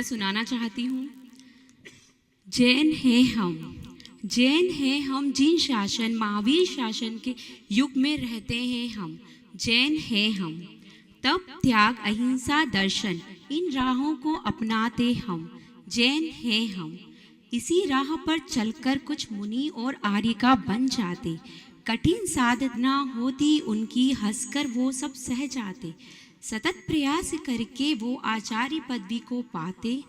कविता सुनाना चाहती हूँ। जैन हैं हम जिन शासन महावीर शासन के युग में रहते हैं हम। जैन हैं हम, तप त्याग अहिंसा दर्शन इन राहों को अपनाते हम। जैन हैं हम, इसी राह पर चलकर कुछ मुनि और आर्य का बन जाते। कठिन साधना होती उनकी, हंसकर वो सब सह जाते। सतत प्रयास करके वो आचार्य पदवी को पाते।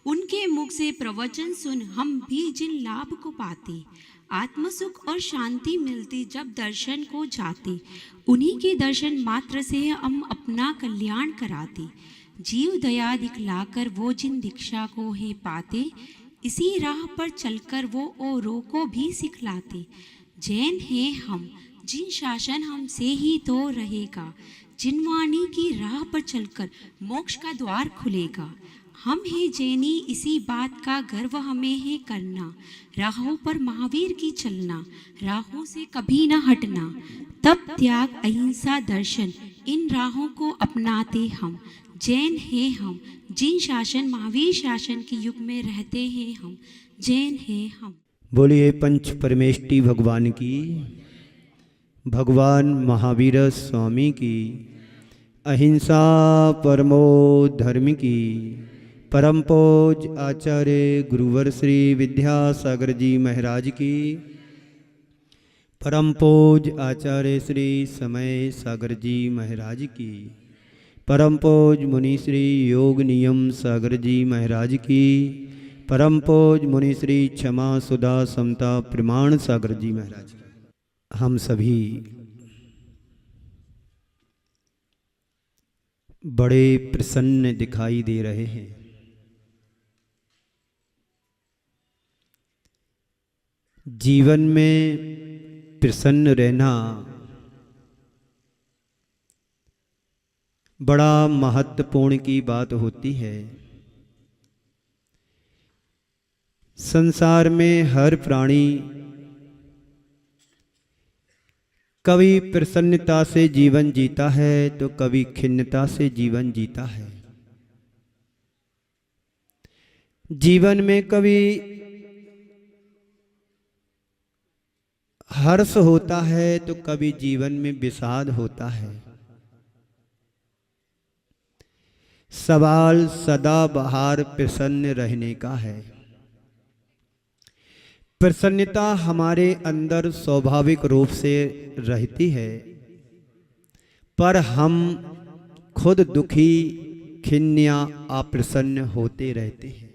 उनके मुख से प्रवचन सुन हम भी जिन लाभ को पाते। आत्मसुख और शांति मिलती जब दर्शन को जाते। उन्हीं के दर्शन मात्र से हम अपना कल्याण कराते। जीव दया दिखलाकर वो जिन दीक्षा को है पाते। इसी राह पर चलकर वो औरों को भी सिखलाते। जैन हैं हम, जिन शासन हमसे ही तो रहेगा। जिन वाणी की राह पर चलकर मोक्ष का द्वार खुलेगा। हम हैं जैनी, इसी बात का गर्व हमें है करना। राहों पर महावीर की चलना, राहों से कभी न हटना। तप त्याग अहिंसा दर्शन इन राहों को अपनाते हम। जैन हैं हम, जिन शासन महावीर शासन के युग में रहते हैं हम। जैन हैं हम। बोलिए पंच परमेष्टि भगवान की, भगवान महावीर स्वामी की, अहिंसा परमो धर्म की। परम पूज आचार्य गुरुवर श्री विद्यासागर जी महाराज की। परम पूज आचार्य श्री समय सागर जी महाराज की। परम पूज मुनि श्री योग नियम सागर जी महाराज की। परम पूज मुनि श्री क्षमा सुधा समता प्रमाण सागर जी महाराज की। हम सभी बड़े प्रसन्न दिखाई दे रहे हैं। जीवन में प्रसन्न रहना बड़ा महत्वपूर्ण की बात होती है। संसार में हर प्राणी कभी प्रसन्नता से जीवन जीता है तो कभी खिन्नता से जीवन जीता है। जीवन में कभी हर्ष होता है तो कभी जीवन में विषाद होता है। सवाल सदा बहार प्रसन्न रहने का है। प्रसन्नता हमारे अंदर स्वाभाविक रूप से रहती है, पर हम खुद दुखी खिन्न या अप्रसन्न होते रहते हैं।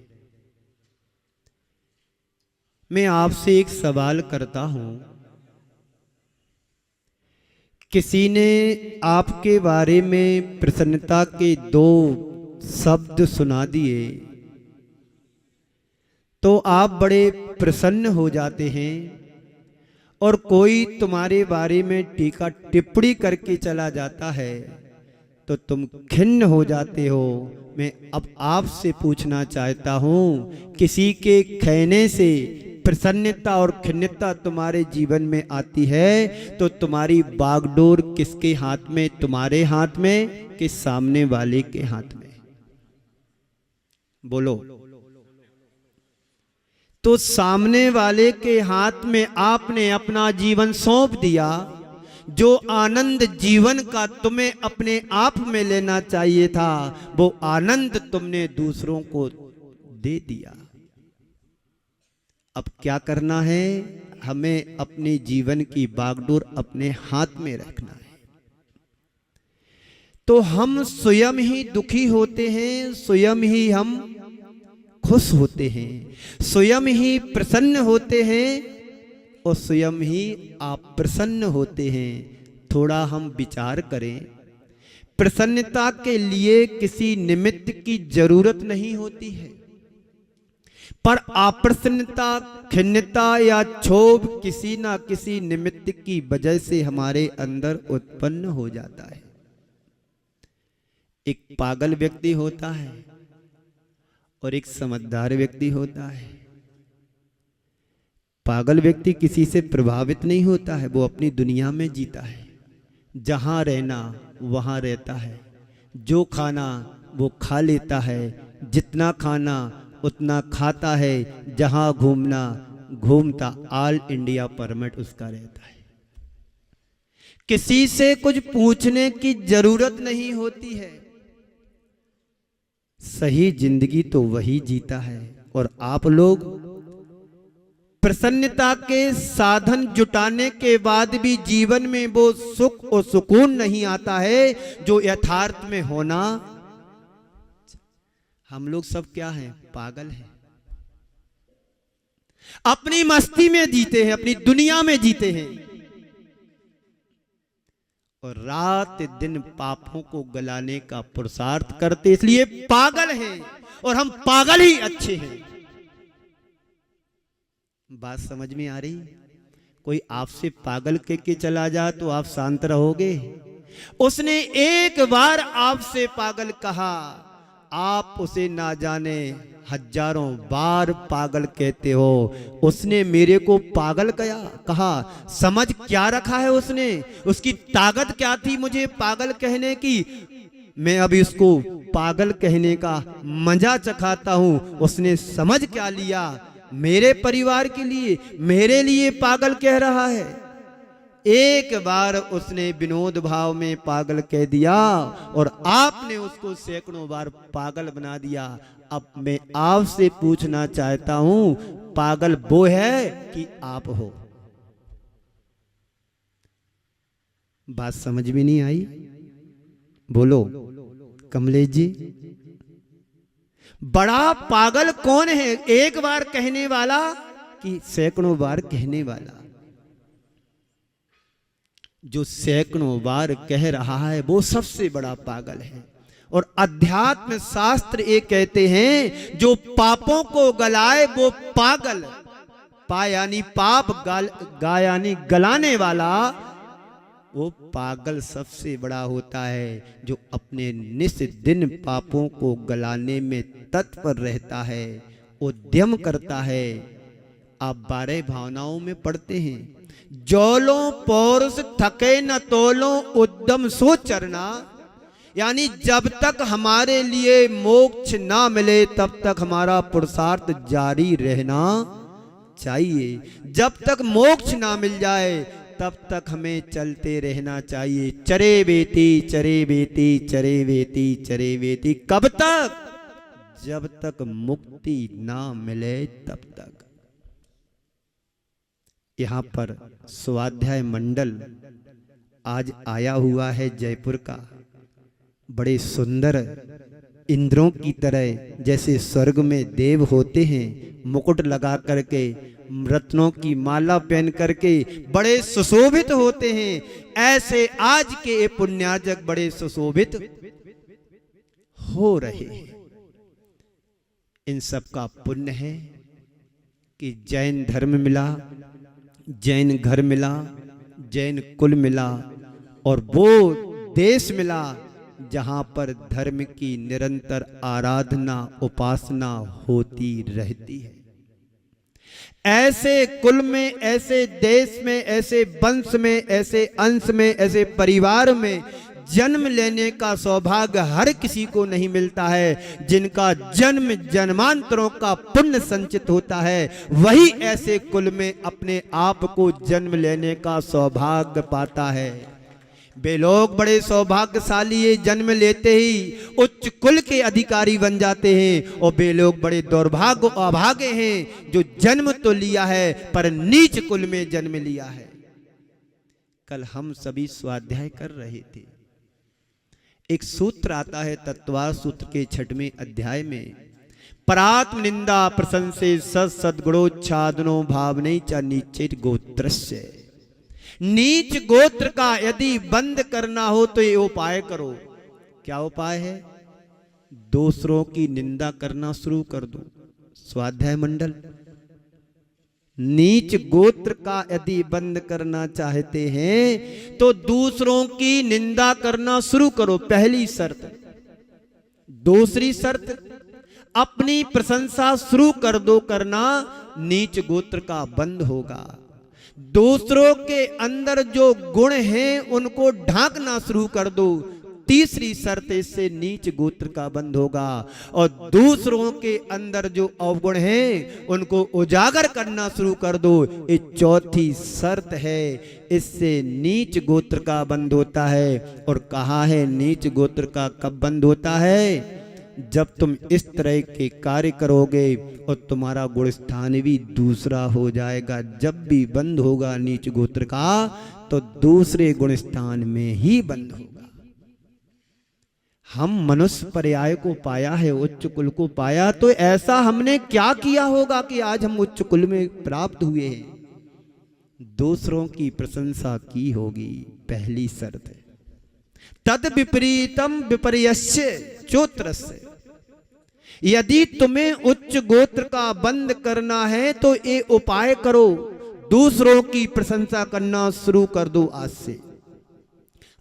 मैं आपसे एक सवाल करता हूं, किसी ने आपके बारे में प्रसन्नता के दो शब्द सुना दिए तो आप बड़े प्रसन्न हो जाते हैं, और कोई तुम्हारे बारे में टीका टिप्पणी करके चला जाता है तो तुम खिन्न हो जाते हो। मैं अब आपसे पूछना चाहता हूं, किसी के कहने से प्रसन्नता और खिन्नता तुम्हारे जीवन में आती है तो तुम्हारी बागडोर किसके हाथ में? तुम्हारे हाथ में कि सामने वाले के हाथ में? बोलो। तो सामने वाले के हाथ में आपने अपना जीवन सौंप दिया। जो आनंद जीवन का तुम्हें अपने आप में लेना चाहिए था, वो आनंद तुमने दूसरों को दे दिया। अब क्या करना है? हमें अपने जीवन की बागडोर अपने हाथ में रखना है। तो हम स्वयं ही दुखी होते हैं, स्वयं ही हम खुश होते हैं, स्वयं ही प्रसन्न होते हैं और स्वयं ही अप्रसन्न होते हैं। थोड़ा हम विचार करें। प्रसन्नता के लिए किसी निमित्त की जरूरत नहीं होती है, पर अप्रसन्नता, खिन्नता या क्षोभ किसी ना किसी निमित्त की वजह से हमारे अंदर उत्पन्न हो जाता है। एक पागल व्यक्ति होता है और एक समझदार व्यक्ति होता है। पागल व्यक्ति किसी से प्रभावित नहीं होता है, वो अपनी दुनिया में जीता है। जहां रहना वहां रहता है, जो खाना वो खा लेता है, जितना खाना उतना खाता है, जहां घूमना घूमता, ऑल इंडिया परमिट उसका रहता है। किसी से कुछ पूछने की जरूरत नहीं होती है। सही जिंदगी तो वही जीता है। और आप लोग प्रसन्नता के साधन जुटाने के बाद भी जीवन में वो सुख और सुकून नहीं आता है जो यथार्थ में होना। हम लोग सब क्या हैं? पागल हैं। अपनी मस्ती में जीते हैं, अपनी दुनिया में जीते हैं और रात दिन पापों को गलाने का पुरुषार्थ करते, इसलिए पागल हैं। और हम पागल ही अच्छे हैं। बात समझ में आ रही? कोई आपसे पागल कह के चला जा तो आप शांत रहोगे? उसने एक बार आपसे पागल कहा, आप उसे ना जाने हजारों बार पागल कहते हो। उसने मेरे को पागल कहा, समझ क्या रखा है उसने? उसकी ताकत क्या थी मुझे पागल कहने की? मैं अभी उसको पागल कहने का मजा चखाता हूं। उसने समझ क्या लिया? मेरे परिवार के लिए, मेरे लिए पागल कह रहा है। एक बार उसने विनोद भाव में पागल कह दिया और आपने उसको सैकड़ों बार पागल बना दिया। अब मैं आपसे पूछना चाहता हूं, पागल वो है कि आप हो? बात समझ में नहीं आई? बोलो कमलेश जी, बड़ा पागल कौन है? एक बार कहने वाला कि सैकड़ों बार कहने वाला? जो सैकड़ों बार कह रहा है वो सबसे बड़ा पागल है। और अध्यात्म शास्त्र ये कहते हैं, जो पापों को गलाए वो पागल। पा यानी पाप, गा यानी गलाने वाला, वो पागल सबसे बड़ा होता है। जो अपने निस दिन पापों को गलाने में तत्पर रहता है, उद्यम करता है। आप 12 भावनाओं में पढ़ते हैं, जौलों पौरुष थके न तोलों उद्यम सो चरना। यानी जब तक हमारे लिए मोक्ष ना मिले तब तक हमारा पुरुषार्थ जारी रहना चाहिए। जब तक मोक्ष ना मिल जाए तब तक हमें चलते रहना चाहिए। चरे बेती चरे बेती चरे बेती चरे बेती। कब तक? जब तक मुक्ति ना मिले तब तक। यहां पर स्वाध्याय मंडल आज आया हुआ है जयपुर का। बड़े सुंदर इंद्रों की तरह, जैसे स्वर्ग में देव होते हैं, मुकुट लगा करके, रत्नों की माला पहन करके बड़े सुशोभित होते हैं, ऐसे आज के ये पुण्यार्जक बड़े सुशोभित हो रहे हैं। इन सब का पुण्य है कि जैन धर्म मिला, जैन घर मिला, जैन कुल मिला और वो देश मिला जहां पर धर्म की निरंतर आराधना उपासना होती रहती है। ऐसे कुल में, ऐसे देश में, ऐसे वंश में, ऐसे अंश में, ऐसे परिवार में जन्म लेने का सौभाग्य हर किसी को नहीं मिलता है। जिनका जन्म जन्मांतरों का पुण्य संचित होता है, वही ऐसे कुल में अपने आप को जन्म लेने का सौभाग्य पाता है। वे लोग बड़े सौभाग्यशाली ये जन्म लेते ही उच्च कुल के अधिकारी बन जाते हैं, और वे लोग बड़े दुर्भाग्य अभागे हैं जो जन्म तो लिया है पर नीच कुल में जन्म लिया है। कल हम सभी स्वाध्याय कर रहे थे, एक सूत्र आता है तत्वार सूत्र के 6वें अध्याय में, परात्म निंदा प्रशंसे सद्गुणोच्छादनो भावने च नीचे गोत्रस्य। नीच गोत्र का यदि बंद करना हो तो ये उपाय करो। क्या उपाय है? दूसरों की निंदा करना शुरू कर दो। स्वाध्याय मंडल, नीच गोत्र का यदि बंद करना चाहते हैं तो दूसरों की निंदा करना शुरू करो, पहली शर्त। दूसरी शर्त, अपनी प्रशंसा शुरू कर दो करना, नीच गोत्र का बंद होगा। दूसरों के अंदर जो गुण हैं उनको ढांकना शुरू कर दो, तीसरी शर्त इससे नीच गोत्र का बंद होगा। और दूसरों के अंदर जो अवगुण हैं उनको उजागर करना शुरू कर दो, ये चौथी शर्त है, इससे नीच गोत्र का बंद होता है। और कहा है नीच गोत्र का कब बंद होता है? जब तुम इस तरह के कार्य करोगे और तुम्हारा गुण स्थान भी दूसरा हो जाएगा। जब भी बंद होगा नीच गोत्र का तो दूसरे गुण स्थान में ही बंद होगा। हम मनुष्य पर्याय को पाया है, उच्च कुल को पाया, तो ऐसा हमने क्या किया होगा कि आज हम उच्च कुल में प्राप्त हुए हैं? दूसरों की प्रशंसा की होगी, पहली शर्त है। तद विपरीतम विपर्यस्य चोत्रस्य, यदि तुम्हें उच्च गोत्र का बंद करना है तो ये उपाय करो, दूसरों की प्रशंसा करना शुरू कर दो आज से।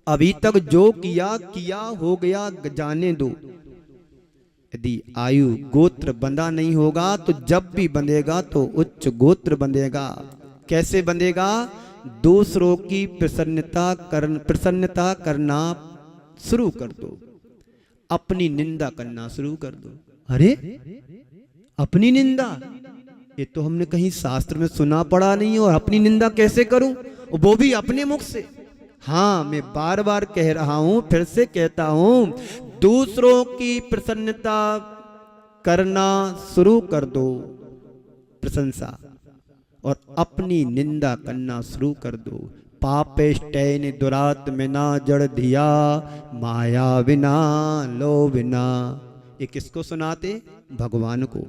अभी तक जो किया किया हो गया, जाने दो। यदि आयु गोत्र बंधा नहीं होगा तो जब भी बंधेगा तो उच्च गोत्र बंधेगा। कैसे बंधेगा? दूसरों की प्रसन्नता करना शुरू कर दो, अपनी निंदा करना शुरू कर दो। अरे अपनी निंदा, ये तो हमने कहीं शास्त्र में सुना पड़ा नहीं, और अपनी निंदा कैसे करूं, वो भी अपने मुख से। हाँ, मैं बार बार कह रहा हूं, फिर से कहता हूं, दूसरों की प्रसन्नता करना शुरू कर दो, प्रशंसा, और अपनी निंदा करना शुरू कर दो। पापेष्टैन दुरात्मना जड़ धिया माया बिना लो बिना। ये किसको सुनाते? भगवान को।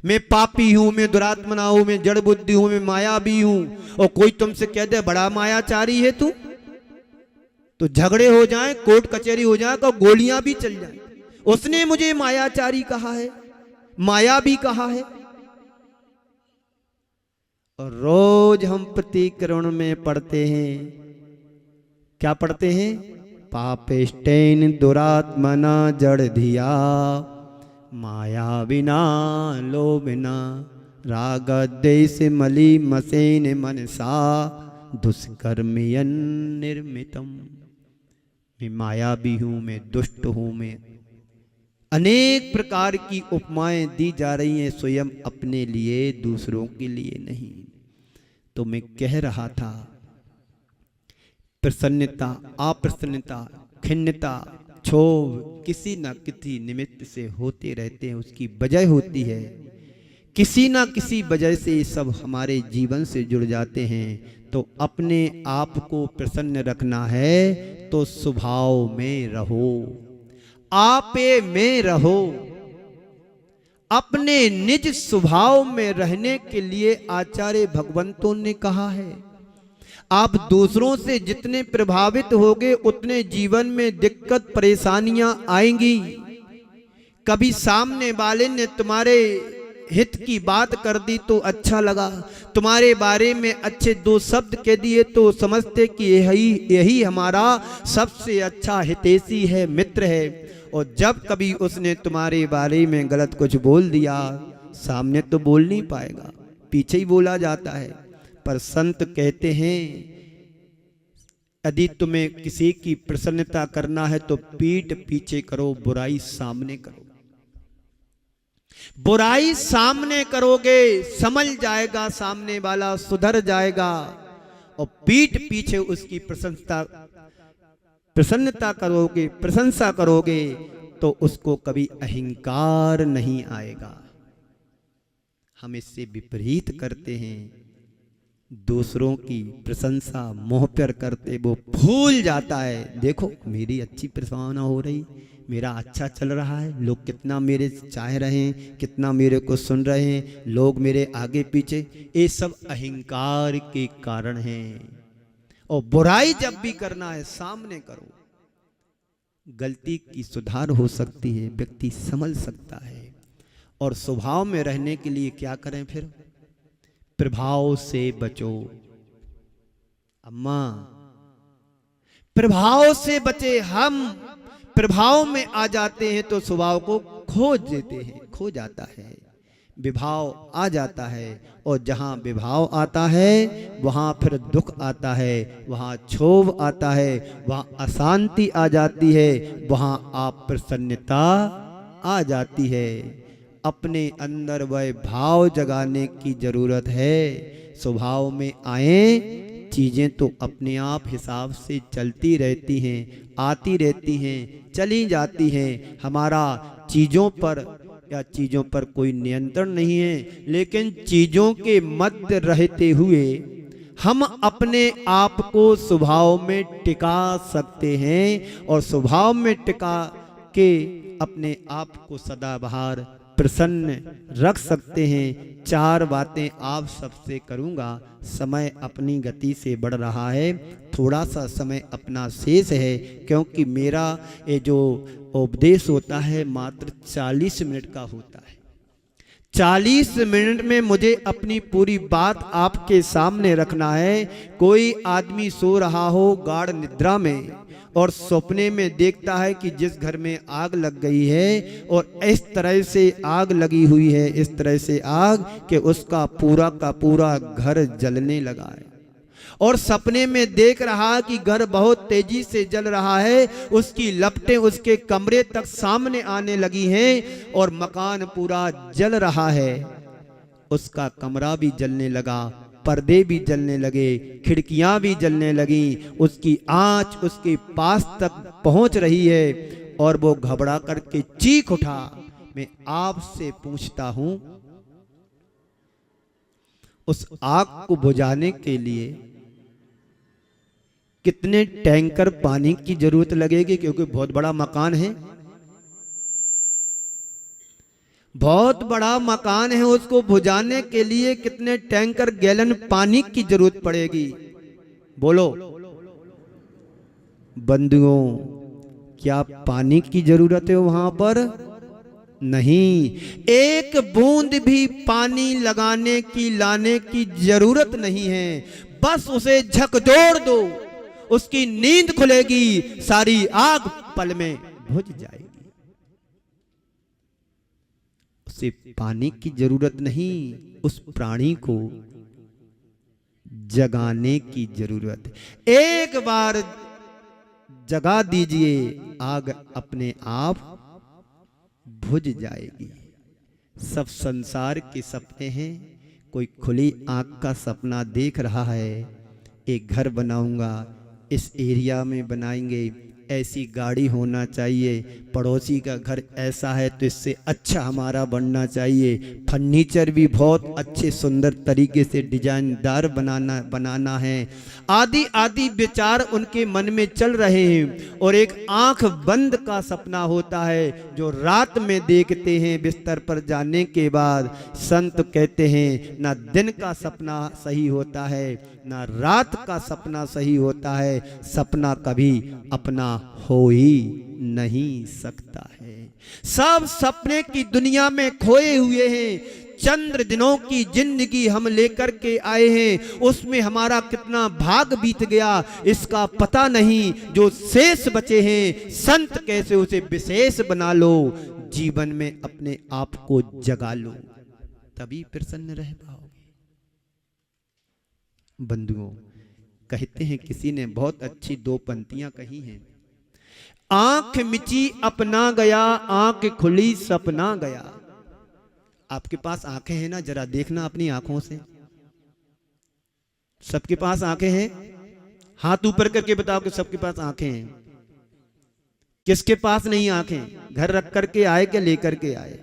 मैं पापी हूं, मैं दुरात्मना हूं, मैं जड़ बुद्धि हूं, मैं माया भी हूं, और कोई तुमसे कह दे बड़ा मायाचारी है तू, तो झगड़े हो जाए, कोर्ट कचहरी हो जाए, तो गोलियां भी चल जाए। उसने मुझे मायाचारी कहा है, माया भी कहा है। और रोज हम प्रतिकरण में पढ़ते हैं, क्या पढ़ते हैं? पापेष्टैन दुरात्मना जड़ धिया माया बिना लो बिना राग द्वेष मली मसेन मनसा दुष्कर्मयन निर्मितम। मैं माया भी हूं, मैं दुष्ट हूं, मैं अनेक प्रकार की उपमाएं दी जा रही हैं, स्वयं अपने लिए, दूसरों के लिए नहीं। तो मैं कह रहा था, प्रसन्नता, अप्रसन्नता, खिन्नता, क्षोभ किसी न किसी निमित्त से होते रहते हैं, उसकी वजह होती है, किसी ना किसी वजह से ये सब हमारे जीवन से जुड़ जाते हैं। तो अपने आप को प्रसन्न रखना है तो स्वभाव में रहो, आपे में रहो। अपने निज स्वभाव में रहने के लिए आचार्य भगवंतों ने कहा है, आप दूसरों से जितने प्रभावित होगे उतने जीवन में दिक्कत परेशानियां आएंगी। कभी सामने वाले ने तुम्हारे हित की बात कर दी तो अच्छा लगा, तुम्हारे बारे में अच्छे दो शब्द कह दिए तो समझते कि यही हमारा सबसे अच्छा हितैषी है, मित्र है। और जब कभी उसने तुम्हारे बारे में गलत कुछ बोल दिया, सामने तो बोल नहीं पाएगा, पीछे ही बोला जाता है। पर संत कहते हैं, यदि तुम्हें किसी की प्रसन्नता करना है तो पीठ पीछे करो, बुराई सामने करो। बुराई सामने करोगे, समझ जाएगा सामने वाला, सुधर जाएगा। और पीठ पीछे उसकी प्रसन्नता करोगे, प्रशंसा करोगे तो उसको कभी अहंकार नहीं आएगा। हम इससे विपरीत करते हैं, दूसरों की प्रशंसा मोह पर करते वो भूल जाता है। देखो मेरी अच्छी प्रस्तावना हो रही, मेरा अच्छा चल रहा है, लोग कितना मेरे चाह रहे हैं, कितना मेरे को सुन रहे हैं, लोग मेरे आगे पीछे, ये सब अहंकार के कारण हैं। और बुराई जब भी करना है सामने करो, गलती की सुधार हो सकती है, व्यक्ति समझ सकता है। और स्वभाव में रहने के लिए क्या करें फिर? प्रभाव से बचो। अम्मा, प्रभाव से बचे। हम प्रभाव में आ जाते हैं तो स्वभाव को खो देते हैं, खो जाता है। विभाव आ जाता है, और जहाँ विभाव आता है वहाँ फिर दुख आता है, वहाँ क्षोभ आता है, वहाँ अशांति आ जाती है, वहाँ अप्रसन्नता आ जाती है। अपने अंदर वह भाव जगाने की जरूरत है। स्वभाव में आए चीज़ें तो अपने आप हिसाब से चलती रहती हैं, आती रहती हैं, चली जाती हैं। हमारा चीज़ों पर या चीज़ों पर कोई नियंत्रण नहीं है, लेकिन चीज़ों के मध्य रहते हुए हम अपने आप को स्वभाव में टिका सकते हैं, और स्वभाव में टिका के अपने आप को सदाबहार प्रसन्न रख सकते हैं। 4 बातें आप सबसे करूंगा। समय अपनी गति से बढ़ रहा है, थोड़ा सा समय अपना शेष है, क्योंकि मेरा ये जो उपदेश होता है मात्र 40 मिनट का होता है। 40 मिनट में मुझे अपनी पूरी बात आपके सामने रखना है। कोई आदमी सो रहा हो गाढ़ निद्रा में और सपने में देखता है कि जिस घर में आग लग गई है और इस तरह से आग लगी हुई है, इस तरह से आग कि उसका पूरा का पूरा घर जलने लगा है, और सपने में देख रहा कि घर बहुत तेजी से जल रहा है, उसकी लपटें उसके कमरे तक सामने आने लगी हैं और मकान पूरा जल रहा है। उसका कमरा भी जलने लगा, पर्दे भी जलने लगे, खिड़कियां भी जलने लगी, उसकी आंच उसके पास तक पहुंच रही है और वो घबरा करके चीख उठा। मैं आपसे पूछता हूं, उस आग को बुझाने के लिए कितने टैंकर पानी की जरूरत लगेगी? क्योंकि बहुत बड़ा मकान है, बहुत बड़ा मकान है, उसको बुझाने के लिए कितने टैंकर गैलन पानी की जरूरत पड़ेगी? बोलो बंधुओं, क्या पानी की जरूरत है वहां पर? नहीं, एक बूंद भी पानी लगाने की लाने की जरूरत नहीं है। बस उसे झकझोर दो, उसकी नींद खुलेगी, सारी आग पल में बुझ जाएगी। उसे पानी की जरूरत नहीं, उस प्राणी को जगाने की जरूरत है। एक बार जगा दीजिए, आग अपने आप बुझ जाएगी। सब संसार के सपने हैं। कोई खुली आंख का सपना देख रहा है, एक घर बनाऊंगा, इस एरिया में बनाएंगे, ऐसी गाड़ी होना चाहिए, पड़ोसी का घर ऐसा है तो इससे अच्छा हमारा बनना चाहिए, फर्नीचर भी बहुत अच्छे सुंदर तरीके से डिजाइनदार बनाना है, आदि आदि विचार उनके मन में चल रहे हैं। और एक आंख बंद का सपना होता है जो रात में देखते हैं बिस्तर पर जाने के बाद। संत कहते हैं ना दिन का सपना सही होता है, ना रात का सपना सही होता है, सपना कभी अपना हो ही नहीं सकता है। सब सपने की दुनिया में खोए हुए हैं। चंद्र दिनों की जिंदगी हम लेकर के आए हैं, उसमें हमारा कितना भाग बीत गया इसका पता नहीं। जो शेष बचे हैं, संत कैसे उसे विशेष बना लो, जीवन में अपने आप को जगा लो, तभी प्रसन्न रह पाओगे। बंधुओं, कहते हैं, किसी ने बहुत अच्छी 2 पंक्तियां कही हैं। आंख मिची अपना गया, आंख खुली सपना गया। आपके पास आंखें हैं ना, जरा देखना अपनी आंखों से। सबके पास आंखें हैं? हाथ ऊपर करके बताओ कि सबके पास आंखें हैं। किसके पास नहीं आंखें? घर रख करके आए क्या लेकर के आए?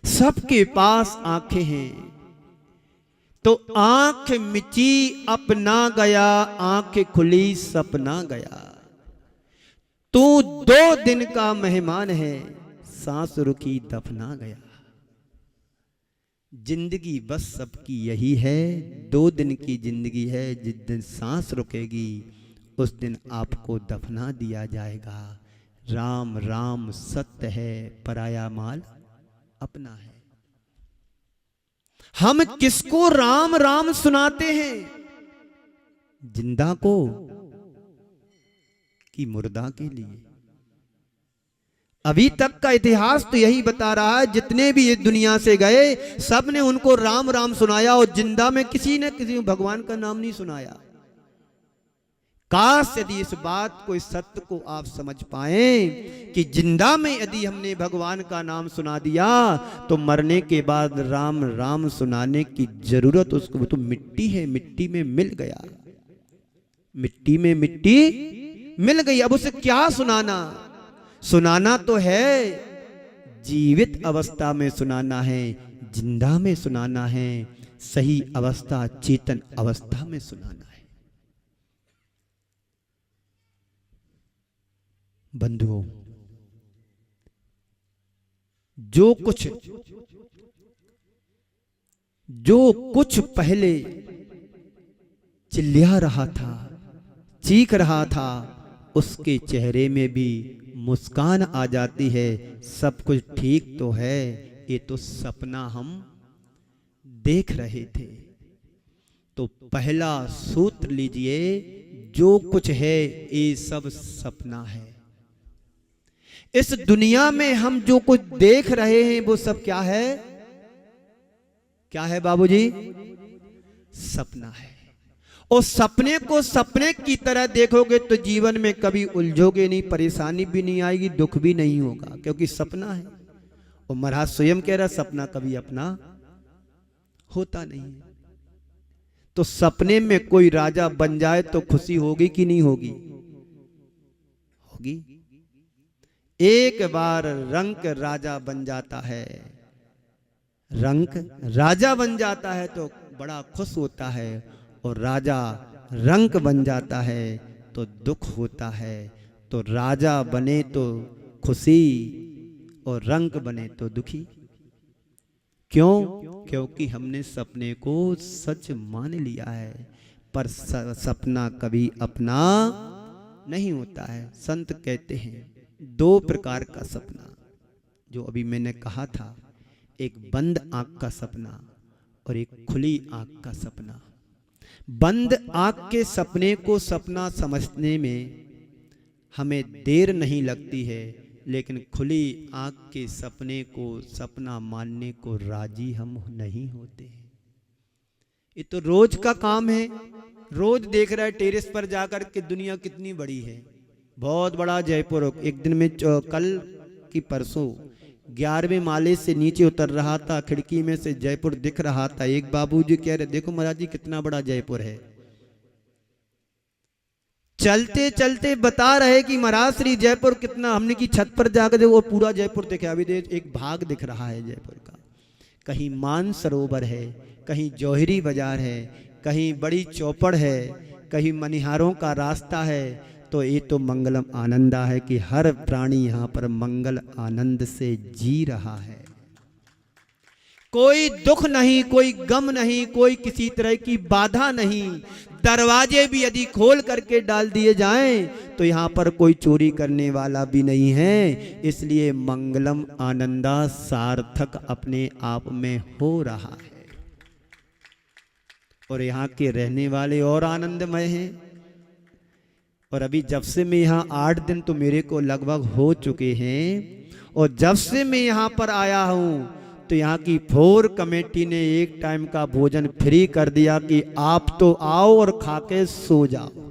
सबके पास आंखें हैं। तो आंख मिची अपना गया, आंख खुली सपना गया। तू 2 दिन का मेहमान है, सांस रुकी दफना गया। जिंदगी बस सबकी यही है, 2 दिन की जिंदगी है। जिस दिन सांस रुकेगी उस दिन आपको दफना दिया जाएगा। राम राम सत्य है, पराया माल अपना है। हम किसको राम राम सुनाते हैं? जिंदा को कि मुर्दा के लिए? अभी तक का इतिहास तो यही बता रहा है, जितने भी इस दुनिया से गए सब ने उनको राम राम सुनाया और जिंदा में किसी ने किसी भगवान का नाम नहीं सुनाया। काश यदि इस बात को, इस सत्य को आप समझ पाए कि जिंदा में यदि हमने भगवान का नाम सुना दिया तो मरने के बाद राम राम सुनाने की जरूरत उसको, वो तो मिट्टी है, मिट्टी में मिल गया, मिट्टी में मिट्टी मिल गई। अब उसे क्या सुनाना? सुनाना तो है, जीवित अवस्था में सुनाना है, जिंदा में सुनाना है, सही अवस्था चेतन अवस्था में सुनाना है। बंधुओं, जो कुछ पहले चिल्ला रहा था, चीख रहा था, उसके चेहरे में भी मुस्कान आ जाती है। सब कुछ ठीक तो है, ये तो सपना हम देख रहे थे। तो पहला सूत्र लीजिए, जो कुछ है ये सब सपना है। इस दुनिया में हम जो कुछ देख रहे हैं वो सब क्या है? क्या है बाबूजी? सपना है। और सपने को सपने की तरह देखोगे तो जीवन में कभी उलझोगे नहीं, परेशानी भी नहीं आएगी, दुख भी नहीं होगा, क्योंकि सपना है। और महाराज स्वयं कह रहा सपना कभी अपना होता नहीं है। तो सपने में कोई राजा बन जाए तो खुशी होगी कि नहीं होगी? होगी। एक बार रंक राजा बन जाता है, रंक राजा बन जाता है तो बड़ा खुश होता है, और राजा रंक बन जाता है तो दुख होता है। तो राजा बने तो खुशी और रंक बने तो दुखी। क्यों? क्योंकि हमने सपने को सच मान लिया है। पर सपना कभी अपना नहीं होता है। संत कहते हैं दो प्रकार का सपना, जो अभी मैंने कहा था, एक बंद आंख का सपना और एक खुली आंख का सपना। बंद आंख के सपने को सपना समझने में हमें देर नहीं लगती है, लेकिन खुली आंख के सपने को सपना मानने को राजी हम नहीं होते हैं। ये तो रोज का काम है, रोज देख रहा है टेरेस पर जाकर के दुनिया कितनी बड़ी है। बहुत बड़ा जयपुर। एक दिन में कल की परसों 11वें माले से नीचे उतर रहा था, खिड़की में से जयपुर दिख रहा था। एक बाबूजी कह रहे देखो महाराज जी कितना बड़ा जयपुर है। चलते चलते बता रहे कि महाराज श्री जयपुर कितना, हमने की छत पर जाकर देखो पूरा जयपुर दिखे। अभी देख एक भाग दिख रहा है जयपुर का। कहीं मान सरोवर है, कहीं जौहरी बाजार है, कहीं बड़ी चौपड़ है, कहीं मनिहारों का रास्ता है। तो ये तो मंगलम आनंदा है कि हर प्राणी यहाँ पर मंगल आनंद से जी रहा है। कोई दुख नहीं, कोई गम नहीं, कोई किसी तरह की बाधा नहीं। दरवाजे भी यदि खोल करके डाल दिए जाएं तो यहाँ पर कोई चोरी करने वाला भी नहीं है। इसलिए मंगलम आनंदा सार्थक अपने आप में हो रहा है। और यहाँ के रहने वाले और आनंदमय हैं। और अभी जब से मैं यहाँ 8 दिन तो मेरे को लगभग हो चुके हैं, और जब से मैं यहाँ पर आया हूँ तो यहाँ की फोर कमेटी ने एक टाइम का भोजन फ्री कर दिया कि आप तो आओ और खा के सो जाओ।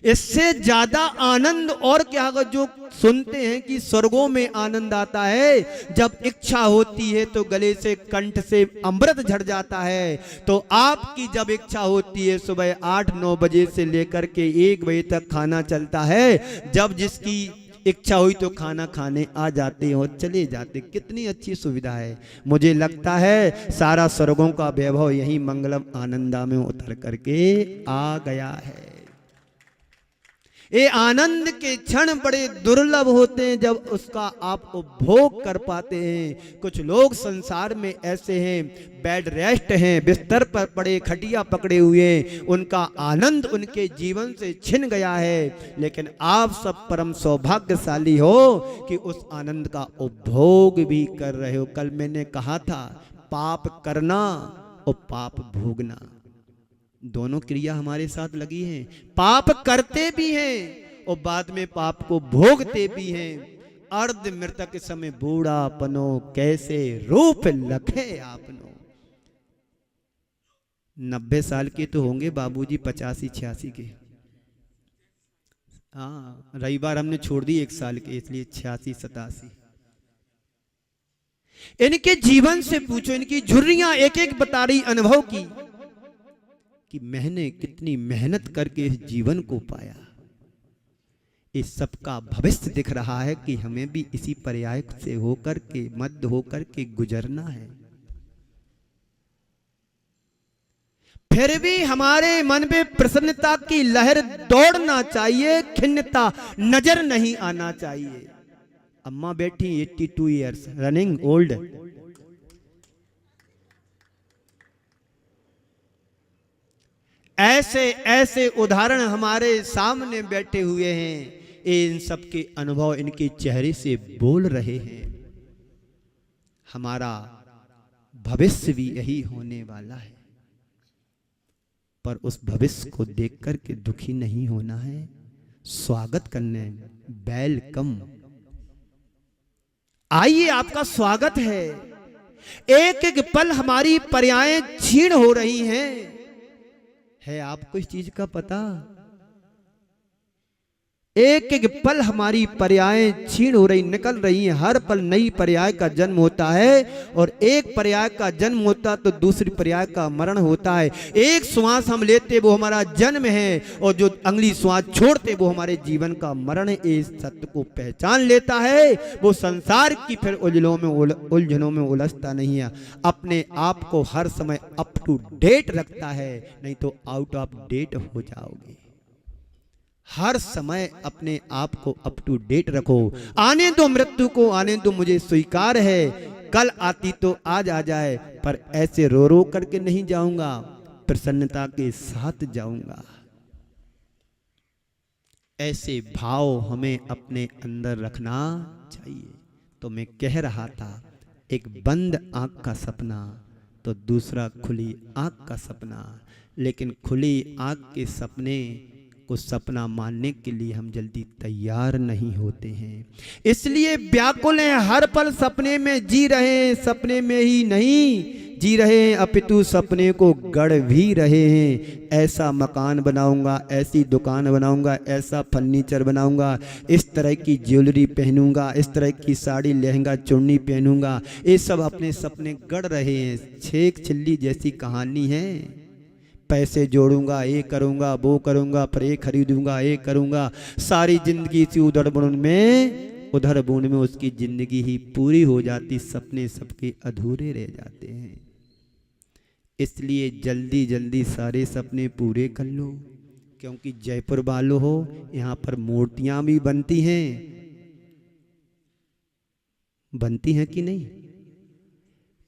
इससे ज्यादा आनंद और क्या होगा? जो सुनते हैं कि स्वर्गों में आनंद आता है, जब इच्छा होती है तो गले से कंठ से अमृत झड़ जाता है। तो आपकी जब इच्छा होती है सुबह 8-9 बजे से लेकर के 1 बजे तक खाना चलता है। जब जिसकी इच्छा हुई तो खाना खाने आ जाते हैं और चले जाते। कितनी अच्छी सुविधा है। मुझे लगता है सारा स्वर्गों का वैभव यही मंगलम आनंदा में उतर करके आ गया है। ये आनंद के क्षण बड़े दुर्लभ होते हैं जब उसका आप उपभोग कर पाते हैं। कुछ लोग संसार में ऐसे हैं, बेड रेस्ट हैं, बिस्तर पर पड़े खटिया पकड़े हुए, उनका आनंद उनके जीवन से छिन गया है। लेकिन आप सब परम सौभाग्यशाली हो कि उस आनंद का उपभोग भी कर रहे हो। कल मैंने कहा था पाप करना और पाप भोगना दोनों क्रिया हमारे साथ लगी हैं। पाप करते भी हैं और बाद में पाप को भोगते भी हैं। अर्ध मृतक समय बूढ़ा पनो, कैसे रूप लखे आपनो। 90 साल के तो होंगे बाबूजी, 85-86 के। हाँ, रविवार हमने छोड़ दी 1 साल के, इसलिए 86-87। इनके जीवन से पूछो, इनकी झुर्रियां एक एक बता रही अनुभव की कि मैंने कितनी मेहनत करके इस जीवन को पाया। इस सबका भविष्य दिख रहा है कि हमें भी इसी पर्याय से होकर के, मध्य होकर के गुजरना है। फिर भी हमारे मन में प्रसन्नता की लहर दौड़ना चाहिए, खिन्नता नजर नहीं आना चाहिए। अम्मा बैठी 82 ईयर्स, रनिंग ओल्ड। ऐसे ऐसे उदाहरण हमारे सामने बैठे हुए हैं। इन सबके अनुभव इनके चेहरे से बोल रहे हैं। हमारा भविष्य भी यही होने वाला है, पर उस भविष्य को देख कर के दुखी नहीं होना है, स्वागत करने, वेलकम। आइए, आपका स्वागत है। एक एक पल हमारी पर्यायें क्षीण हो रही हैं। है आपको इस चीज का पता? एक एक पल हमारी पर्यायें क्षीण हो रही, निकल रही हैं। हर पल नई पर्याय का जन्म होता है, और एक पर्याय का जन्म होता तो दूसरी पर्याय का मरण होता है। एक श्वास हम लेते वो हमारा जन्म है, और जो अगली श्वास छोड़ते वो हमारे जीवन का मरण है। इस सत्य को पहचान लेता है, वो संसार की फिर उलझनों में उलझता नहीं है। अपने आप को हर समय अप टू डेट रखता है, नहीं तो आउट ऑफ डेट हो जाओगे। हर समय अपने आप को अप टू डेट रखो। आने दो मृत्यु को, आने दो, मुझे स्वीकार है। कल आती तो आज आ जाए, पर ऐसे रो रो करके नहीं जाऊंगा, प्रसन्नता के साथ जाऊंगा। ऐसे भाव हमें अपने अंदर रखना चाहिए। तो मैं कह रहा था, एक बंद आंख का सपना तो दूसरा खुली आंख का सपना। लेकिन खुली आंख के सपने को सपना मानने के लिए हम जल्दी तैयार नहीं होते हैं, इसलिए व्याकुल हैं। हर पल सपने में जी रहे हैं, सपने में ही नहीं जी रहे हैं, अपितु सपने को गढ़ भी रहे हैं। ऐसा मकान बनाऊंगा, ऐसी दुकान बनाऊंगा, ऐसा फर्नीचर बनाऊंगा, इस तरह की ज्वेलरी पहनूंगा, इस तरह की साड़ी लहंगा चुन्नी पहनूंगा। ये सब अपने सपने गढ़ रहे हैं। छेक छिल्ली जैसी कहानी है। पैसे जोड़ूंगा, ये करूंगा, वो करूंगा, पर ये खरीदूंगा, ये करूंगा। सारी जिंदगी इसी उधर बुन में उसकी जिंदगी ही पूरी हो जाती। सपने सबके अधूरे रह जाते हैं। इसलिए जल्दी जल्दी सारे सपने पूरे कर लो, क्योंकि जयपुर वालों हो, यहाँ पर मूर्तियां भी बनती हैं। बनती हैं कि नहीं?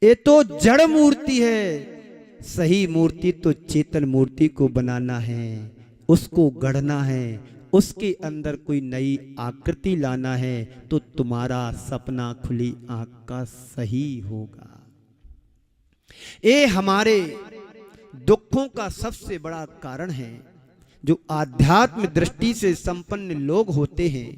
ये तो जड़ मूर्ति है। सही मूर्ति तो चेतन मूर्ति को बनाना है, उसको गढ़ना है, उसके अंदर कोई नई आकृति लाना है, तो तुम्हारा सपना खुली आंख का सही होगा। ये हमारे दुखों का सबसे बड़ा कारण है। जो आध्यात्म दृष्टि से संपन्न लोग होते हैं,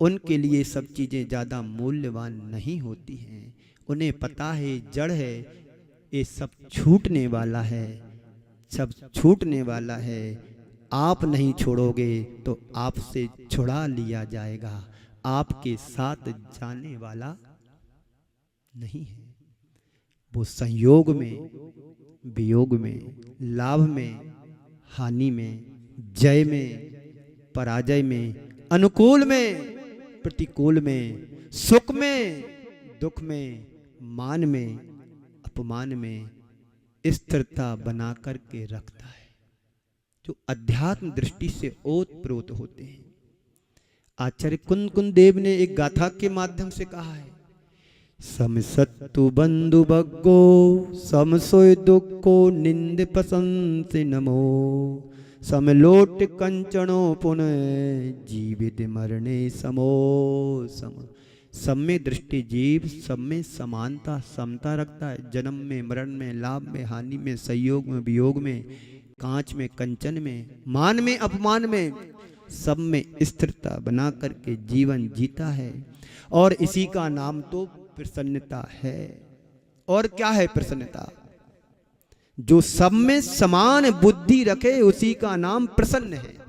उनके लिए सब चीजें ज्यादा मूल्यवान नहीं होती हैं। उन्हें पता है जड़ है, ये सब छूटने वाला है, सब छूटने वाला है। आप नहीं छोड़ोगे तो आपसे छुड़ा लिया जाएगा। आपके साथ जाने वाला नहीं है। वो संयोग में, वियोग में, लाभ में, हानि में, जय में, पराजय में, अनुकूल में, प्रतिकूल में, सुख में, दुख में, मान में, अपमान में स्थिरता बना करके रखता है। जो अध्यात्म दृष्टि से ओत प्रोत होते हैं। आचार्य कुंद देव ने एक गाथा के माध्यम से कहा है, सम सत्तु बंधु बग्गो सम सोय दुखो निंद प्रशंस नमो सम लोट कंचनो पुनः जीवित मरणे समो सम। सब में दृष्टि जीव सब में समानता समता रखता है। जन्म में, मरण में, लाभ में, हानि में, संयोग में, वियोग में, कांच में, कंचन में, मान में, अपमान में। सब में स्थिरता बना करके जीवन जीता है, और इसी का नाम तो प्रसन्नता है। और क्या है प्रसन्नता? जो सब में समान बुद्धि रखे उसी का नाम प्रसन्न है।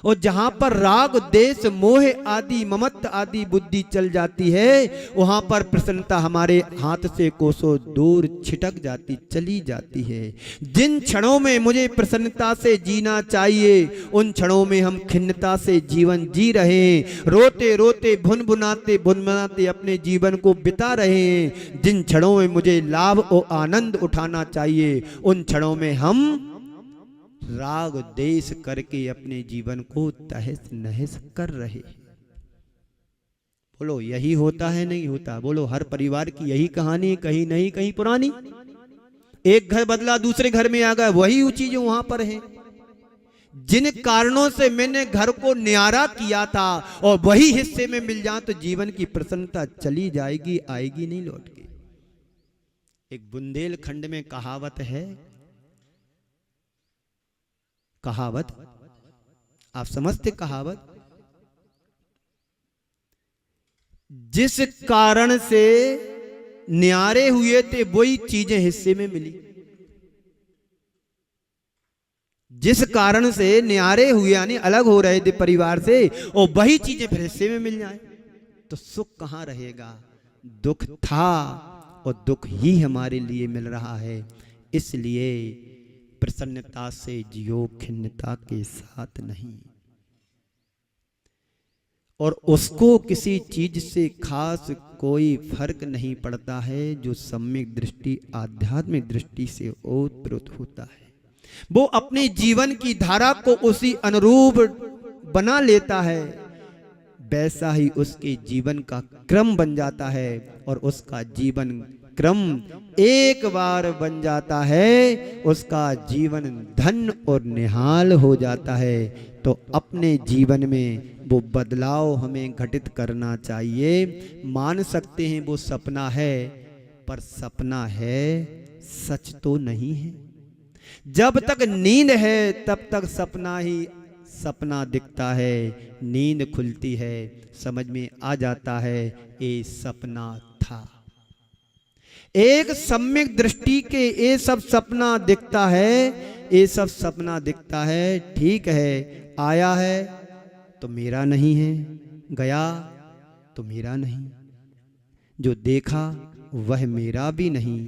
और जहां पर राग देश मोह आदि ममत्व आदि बुद्धि चल जाती है, वहां पर प्रसन्नता हमारे हाथ से कोसों दूर छिटक जाती चली जाती है। जिन क्षणों में मुझे प्रसन्नता से जीना चाहिए, उन क्षणों में हम खिन्नता से जीवन जी रहे हैं, रोते रोते भुनभुनाते अपने जीवन को बिता रहे हैं। जिन क्षणों में मुझे लाभ और आनंद उठाना चाहिए, उन क्षणों में हम राग देश करके अपने जीवन को तहस नहस कर रहे। बोलो यही होता है नहीं होता? बोलो हर परिवार की यही कहानी, कहीं नहीं कहीं पुरानी। एक घर बदला दूसरे घर में आ गया, वही चीज वहां पर है। जिन कारणों से मैंने घर को न्यारा किया था और वही हिस्से में मिल जाए तो जीवन की प्रसन्नता चली जाएगी, आएगी नहीं लौट के। एक बुंदेलखंड में कहावत है, कहावत आप समझते? कहावत, जिस कारण से न्यारे हुए थे वही चीजें हिस्से में मिली। जिस कारण से न्यारे हुए यानी अलग हो रहे थे परिवार से, और वही चीजें फिर हिस्से में मिल जाए तो सुख कहां रहेगा? दुख था और दुख ही हमारे लिए मिल रहा है। इसलिए प्रसन्नता से जियो, खिन्नता के साथ नहीं। और उसको किसी चीज से खास कोई फर्क नहीं पड़ता है जो सम्यक दृष्टि आध्यात्मिक दृष्टि से ओतप्रोत होता है। वो अपने जीवन की धारा को उसी अनुरूप बना लेता है, वैसा ही उसके जीवन का क्रम बन जाता है। और उसका जीवन क्रम एक बार बन जाता है, उसका जीवन धन्य और निहाल हो जाता है। तो अपने जीवन में वो बदलाव हमें घटित करना चाहिए। मान सकते हैं वो सपना है, पर सपना है, सच तो नहीं है। जब तक नींद है तब तक सपना ही सपना दिखता है। नींद खुलती है, समझ में आ जाता है ये सपना था। एक सम्यक दृष्टि के ये सब सपना दिखता है, ये सब सपना दिखता है। ठीक है, आया है तो मेरा नहीं है, गया तो मेरा नहीं। जो देखा वह मेरा भी नहीं,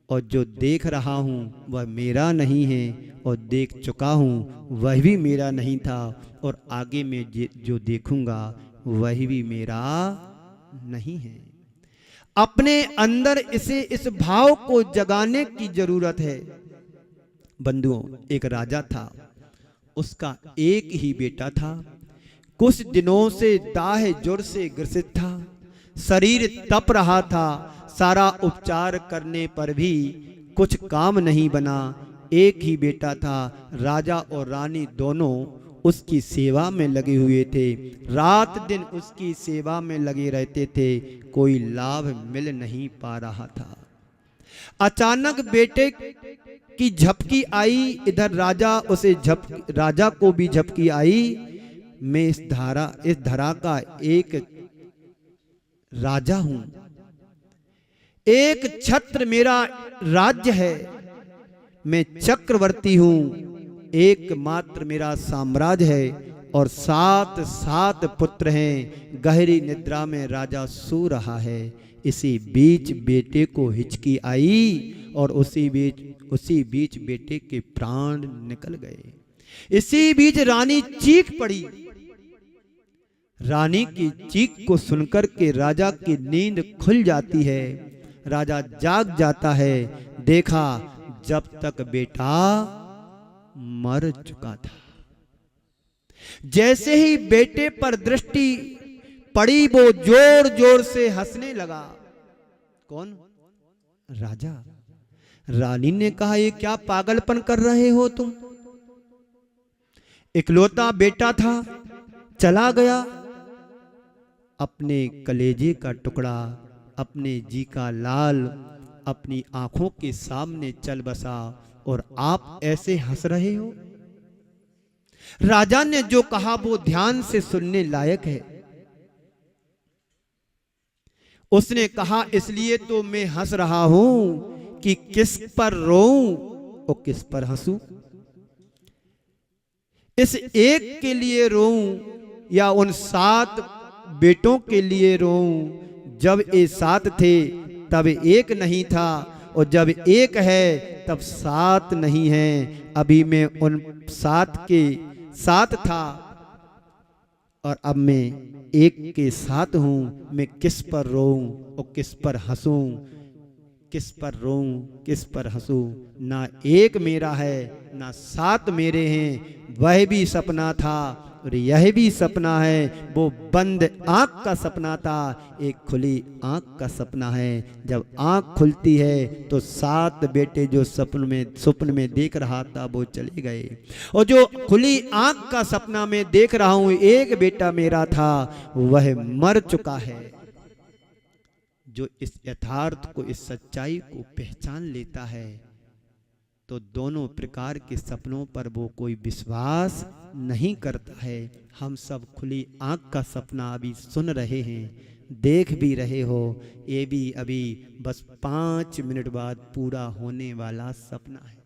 और जो देख रहा हूं वह मेरा नहीं है, और देख चुका हूं वह भी मेरा नहीं था, और आगे में जो देखूंगा वह भी मेरा नहीं है। अपने अंदर इस भाव को जगाने की जरूरत है। बंधुओं, एक राजा था, उसका एक ही बेटा था। कुछ दिनों से दाह ज्वर से ग्रसित था, शरीर तप रहा था। सारा उपचार करने पर भी कुछ काम नहीं बना। एक ही बेटा था, राजा और रानी दोनों उसकी सेवा में लगे हुए थे, रात दिन उसकी सेवा में लगे रहते थे, कोई लाभ मिल नहीं पा रहा था। अचानक बेटे की झपकी आई, इधर राजा को भी झपकी आई। मैं इस धरा का एक राजा हूं, एक छत्र मेरा राज्य है, मैं चक्रवर्ती हूं, एकमात्र मेरा साम्राज्य है, और 7 पुत्र हैं। गहरी निद्रा में राजा सो रहा है। इसी बीच बेटे को हिचकी आई, और उसी बीच बेटे के प्राण निकल गए। इसी बीच रानी चीख पड़ी। रानी की चीख को सुनकर के राजा की नींद खुल जाती है। राजा जाग जाता है, देखा जब तक बेटा मर चुका था। जैसे ही बेटे पर दृष्टि पड़ी, वो जोर जोर से हंसने लगा। कौन? राजा। रानी ने कहा, ये क्या पागलपन कर रहे हो तुम? इकलौता बेटा था, चला गया। अपने कलेजे का टुकड़ा, अपने जी का लाल अपनी आंखों के सामने चल बसा, और आप ऐसे हंस रहे हो? राजा ने जो कहा वो ध्यान से सुनने लायक है। उसने कहा इसलिए तो मैं हंस रहा हूं कि किस पर रोऊं और किस पर हंसूं। इस एक के लिए रोऊं या उन 7 बेटों के लिए रोऊं। जब ये 7 थे तब एक नहीं था, और जब एक है तब 7 नहीं है। अभी मैं उन 7 के साथ था और अब मैं एक के साथ हूं। मैं किस पर रोऊं और किस पर हंसूं, किस पर रोऊं किस पर हंसूं। ना एक मेरा है ना 7 मेरे हैं। वह भी सपना था और यह भी सपना है। वो बंद आंख का सपना था, एक खुली आंख का सपना है। जब आंख खुलती है तो 7 बेटे जो स्वप्न में देख रहा था वो चले गए, और जो खुली आंख का सपना में देख रहा हूं एक बेटा मेरा था वह मर चुका है। जो इस यथार्थ को, इस सच्चाई को पहचान लेता है तो दोनों प्रकार के सपनों पर वो कोई विश्वास नहीं करता है। हम सब खुली आंख का सपना अभी सुन रहे हैं, देख भी रहे हो। ये भी अभी बस 5 मिनट बाद पूरा होने वाला सपना है।